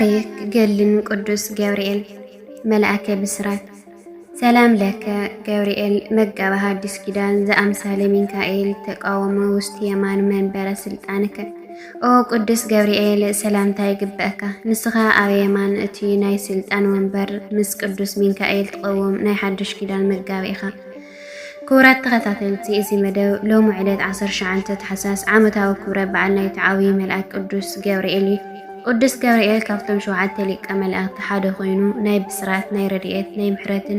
ታሪክ ገልን ቅዱስ ገብርኤል መልአከ ብስራት ሰላም ለከ ገብርኤል መጋባ ሐዲስ ኪዳን ዘአምሳለ ሚካኤል ተቃወመ ውስጥ የማን መንበረ ስልጣንከ ኦ ቅዱስ ገብርኤል ሰላምታ ይግበአካ ንስኻ ኣብ የማን እቲ ናይ ስልጣን ወንበር ምስ ቅዱስ ሚካኤል ተቃወም ናይ ሐዲስ ኪዳን መጋቢ ኢኻ ክብራት ተኸታተልቲ እዚ መደብ ሎሙ ዕለት 19 ታሕሳስ ዓመታዊ ክብረ በዓል ናይ ዓብይ መልአክ ቅዱስ ገብርኤል ቅዱስ ገብርኤል ካብቶም 7 ሊቀ መላእክቲ ሓደ ኮይኑ ናይ ብስራት ናይ ረድኤት ናይ ምሕረትን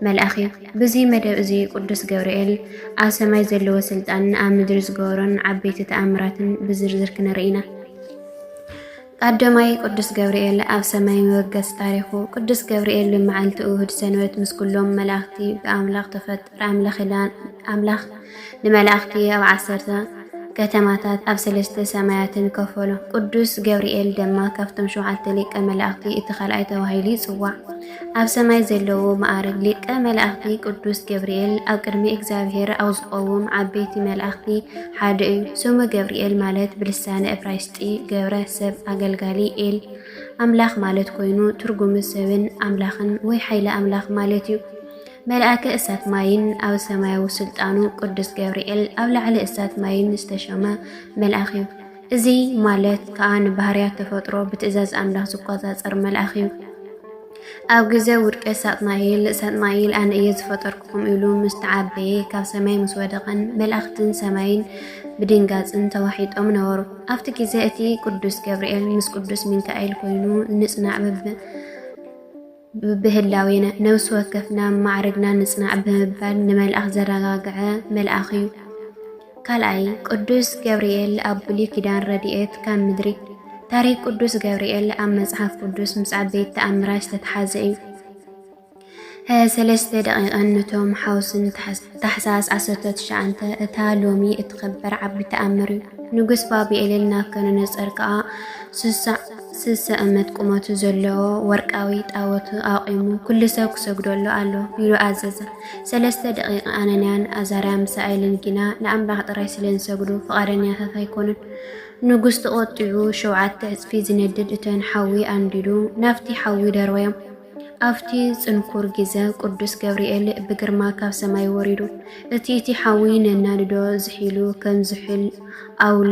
መልአኽ እዩ። በዚ መደብ እዚ ቅዱስ ገብርኤል ኣብ ሰማይ ዘለዎ ስልጣንን ኣብ ምድሪ ዝገበሮን ዓበይቲ ተኣምራትን ብዝርዝር ክንርኢና። ቀዳማይ ቅዱስ ገብርኤል ኣብ ሰማይ መወገስ ታሪኹ ቅዱስ ገብርኤል ብመዓልቲ እሁድ ሰንበት ምስ ኩሎም መላእክቲ ብኣምላኽ ተፈጠረ ኣምላኽ ንመላእክቲ ኣብ 10 ከተማታት ኣብ 3 ሰማያትን ከፈሎ ቅዱስ ገብርኤል ድማ ካብቶም 7 ሊቀ መላእክቲ እቲ ካልኣይ ተባሂሉ ይጽዋዕ። ኣብ ሰማይ ዘለዎ ማዕረግ ሊቀ መላእክቲ ቅዱስ ገብርኤል ኣብ ቅድሚ እግዚአብሔር ኣብ ዝቆውም ዓበይቲ መላእክቲ ሓደ እዩ። ስሙ ገብርኤል ማለት ብልሳነ ዕብራይስጢ ገብረ ሰብ ኣገልጋሊ ኤል ኣምላኽ ማለት ኮይኑ ትርጉሙ ሰብን ኣምላኽን ወይ ሓይለ ኣምላኽ ማለት እዩ። መልአከ እሳት ማይን ኣብ ሰማያዊ ስልጣኑ ቅዱስ ገብርኤል ኣብ ላዕሊ እሳት ማይን ዝተሸመ መልአኽ እዩ። እዚ ማለት ከዓ ንባህርያት ተፈጥሮ ብትእዛዝ ኣምላኽ ዝቆጻጸር መልአኽ እዩ። ኣብ ግዜ ውድቀት ሳጥናኤል ኣነ እየ ዝፈጠርኩኩም ኢሉ ምስ ተዓበየ ካብ ሰማይ ምስ ወደቐን መላእክትን ሰማይን ብድንጋጽን ተዋሒጦም ነበሩ። ኣብቲ ግዜ እቲ ቅዱስ ገብርኤል ምስ ቅዱስ ሚካኤል ኮይኑ ንጽናዕ ብህላዌና ነብስ ወከፍና ማዕረግና ንጽናዕ ብምባል ንመልአኽ ዘረጋግዐ መልአኽ እዩ። ካልኣይ ቅዱስ ገብርኤል ኣብ ብሉይ ኪዳን ረድኤት ካብ ምድሪ ታሪክ ቅዱስ ገብርኤል ኣብ መጽሓፍ ቅዱስ ምስ ዓበይቲ ተኣምራት ዝተተሓዘ እዩ። 3 ደቂቐን ነቶም ሓውስን ታሕሳስ 19 እታ ሎሚ እትኽበር ዓቢ ተኣምር እዩ። ንጉስ ባቢኤል ናብ ከነነፀር ከዓ 60 ዓመት ቁመቱ ዘለዎ ወርቃዊ ጣዖት ኣቂሙ ኩሉ ሰብ ክሰግደሉ ኣሎ ኢሉ ኣዘዘ። 3 ደቂቕ ኣነንያን ኣዛርያ ሚሳኤልን ግና ንኣምላኽ ጥራይ ስለዝሰግዱ ፈቃደኛታት ኣይኮኑን። ንጉስ ተቆጢዑ 7 ዕፅፊ ዝነድድ እተን ሓዊ ኣንዲዱ ናፍቲ ሓዊ ደርበዮም። ኣብቲ ጽንኩር ግዜ ቅዱስ ገብርኤል ብግርማ ካብ ሰማይ ወሪዱ እቲ ሓዊ ነናድዶ ዝሒሉ ከም ዝሕል ኣውሊ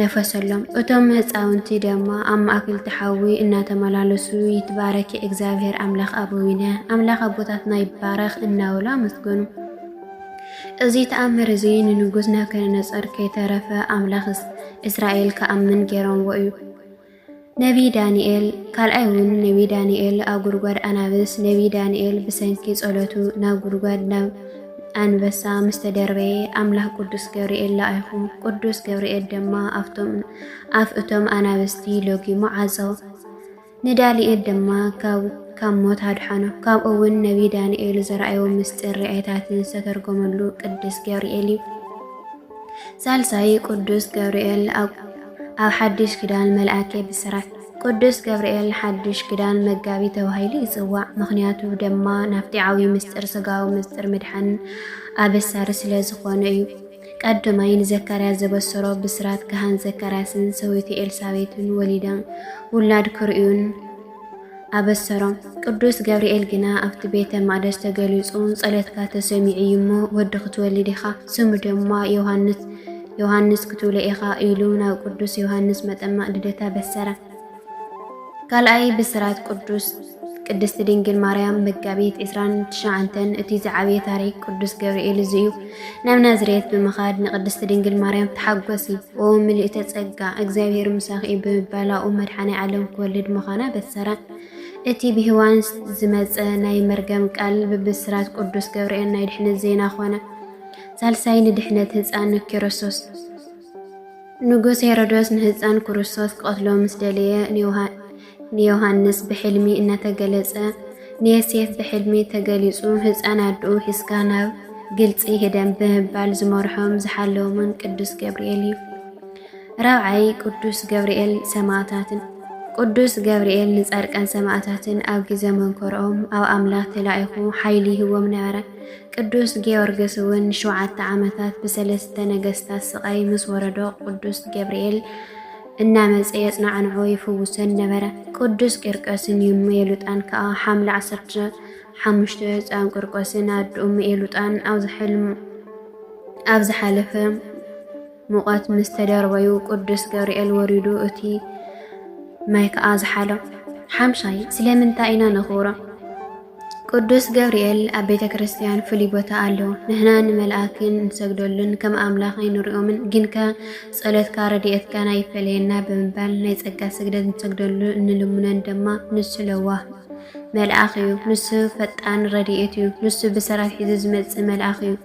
ነፈሰሎም። እቶም ህፃውንቲ ድማ ኣብ ማእከል ሓዊ እናተመላለሱ ይትባረክ እግዚአብሔር ኣምላኽ ኣበዊነ ኣምላኽ ኣቦታትና ይባረኽ እናውላ መስገኑ። እዚ ተኣምር እዚ ንንጉስ ናቡከደነፆር ከይተረፈ ኣምላኽ እስራኤል ከኣምን ገይሮምዎ እዩ። ነቢ ዳንኤል ካልኣይ እውን ነቢ ዳንኤል ኣብ ጉድጓድ ኣናብስ ነቢ ዳንኤል ብሰንኪ ጸሎቱ ናብ ጉድጓድ ናብ አንበሳ ምስተደርበየ ኣምላኽ ቅዱስ ገብርኤል ለኣይኹ ቅዱስ ገብርኤል ድማ ኣፍ እቶም ኣናብስቲ ለጊሙ ዓዘቦ። ንዳንኤል ድማ ካብ ሞት ኣድሓኖ። ካብኡ እውን ነቢ ዳንኤል ዘረኣዮ ምስጢር ራእይታትን ዝተተርጎመሉ ቅዱስ ገብርኤል እዩ። ሳልሳይ ቅዱስ ገብርኤል ኣብ ሓድሽ ኪዳን መልአከ ብስራት ቅዱስ ገብርኤል ሓድሽ ኪዳን መጋቢ ተባሂሉ ይጽዋዕ። ምክንያቱ ድማ ናፍቲ ዓብይ ምስጢር ስጋዊ ምስጢር ምድሓን ኣበሳሪ ስለ ዝኾነ እዩ። ቀዳማይ ንዘካርያ ዘበሰሮ ብስራት ካህን ዘካርያስን ሰበይቲ ኤልሳቤጥን ወሊዶም ውላድ ክርእዩን ኣበሰሮም። ቅዱስ ገብርኤል ግና ኣብቲ ቤተ መቅደስ ተገሊጹ ጸሎትካ ተሰሚዑ እሞ ወዲ ክትወልድ ኢኻ ስሙ ድማ ዮሃንስ ክትውለ ኢኻ ኢሉ ናብ ቅዱስ ዮሃንስ መጠመቅ ልደታ በሰረ። ካልኣይ ብስራት ቅድስት ድንግል ማርያም መጋቢት 29 እቲ ዝዓበየ ታሪክ ቅዱስ ገብርኤል እዚ እዩ። ናብ ናዝሬት ብምኻድ ንቅድስት ድንግል ማርያም ተሓጐሲ ኦ ምልእተ ጸጋ እግዚአብሔር ምሳኺ ብምባላኡ መድሓኒ ዓለም ክወልድ ምዃና በሰረ። እቲ ብህዋን ዝመፀ ናይ መርገም ቃል ብብስራት ቅዱስ ገብርኤል ናይ ድሕነት ዜና ኾነ። ሳልሳይ ንድሕነት ህፃን ክርስቶስ ንጉስ ሄሮዶስ ንህፃን ክርስቶስ ቀትሎ ምስ ደለየ ንዮሃንስ ብሕልሚ እናተገለጸ ንዮሴፍ ብሕልሚ ተገሊጹ ህፃን ኣድኡ ሒዝካ ናብ ግልፂ ሄደን ብምባል ዝመርሖም ዝሓለዎምን ቅዱስ ገብርኤል እዩ። ራብዓይ ቅዱስ ገብርኤል ሰማዕታትን ቅዱስ ገብርኤል ንጻድቃን ሰማዕታትን ኣብ ግዜ መንከሮም ኣብ ኣምላኽ ተላኢኹ ሓይሊ ይህቦም ነበረ። ቅዱስ ጊዮርጊስ እውን 7 ዓመታት ብ3 ነገስታት ስቃይ ምስ ወረዶ ቅዱስ ገብርኤል እናመፀ የጽናዕንዖ ይፍውሰን ነበረ። ቅዱስ ቂርቆስን የሉጣን ከዓ ሓምለ 15 ህፃን ቂርቆስን ኣድኦም የሉጣን ኣብ ዝሓለፈ ሙቐት ምስ ተደርበዩ ቅዱስ ገብርኤል ወሪዱ እቲ ማይ ከዓ ዝሓሎ። ሓምሻይ ስለምንታይ ኢና ነኽብሮ? ቅዱስ ገብርኤል ኣብ ቤተ ክርስቲያን ፍሉይ ቦታ ኣለዎ። ንሕና ንመላእክን እንሰግደሉን ከም ኣምላኽ ኣይንሪኦምን፣ ግንከ ጸሎትካ ረድኤትካ ናይፈለየና ብምባል ናይ ጸጋ ስግደት እንሰግደሉ እንልሙነን ድማ ንሱ ለዋህ መልአኽ እዩ። ንሱ ፈጣን ረድኤት እዩ። ንሱ ብሰራት ሒዙ ዝመጽእ መልአኽ እዩ።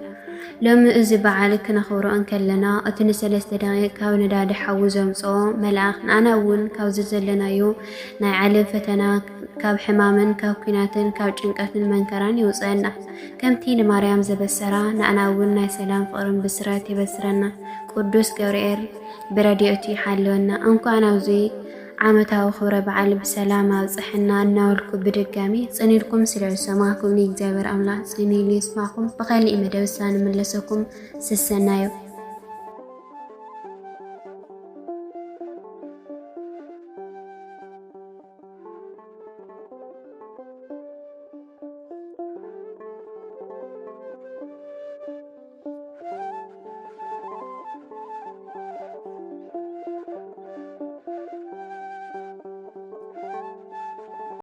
ሎሚ እዚ በዓል ክነኽብሮ እንከለና እቲ ን3 ደቂቕ ካብ ነዳዲ ሓዊ ዘምጽኦ መልአኽ ንኣና እውን ካብዚ ዘለናዮ ናይ ዓለም ፈተና ካብ ሕማምን ካብ ኩናትን ካብ ጭንቀትን መንከራን ይውፅአና። ከምቲ ንማርያም ዘበሰራ ንኣና እውን ናይ ሰላም ፍቕርን ብስራት ይበስረና። ቅዱስ ገብርኤል ብረድኤቱ ይሓልወና። እንኳን ኣብዚ ዓመታዊ ክብረ በዓል ብሰላም ኣብፅሕና እናበልኩ ብድጋሚ ጽኒልኩም ስለ ዝሰማዕኩም ንእግዚኣብሔር ኣምላኽ ጽኒሉ ይስማዕኩም። ብኻሊእ መደብ ንመለሰኩም ስሰናዮ።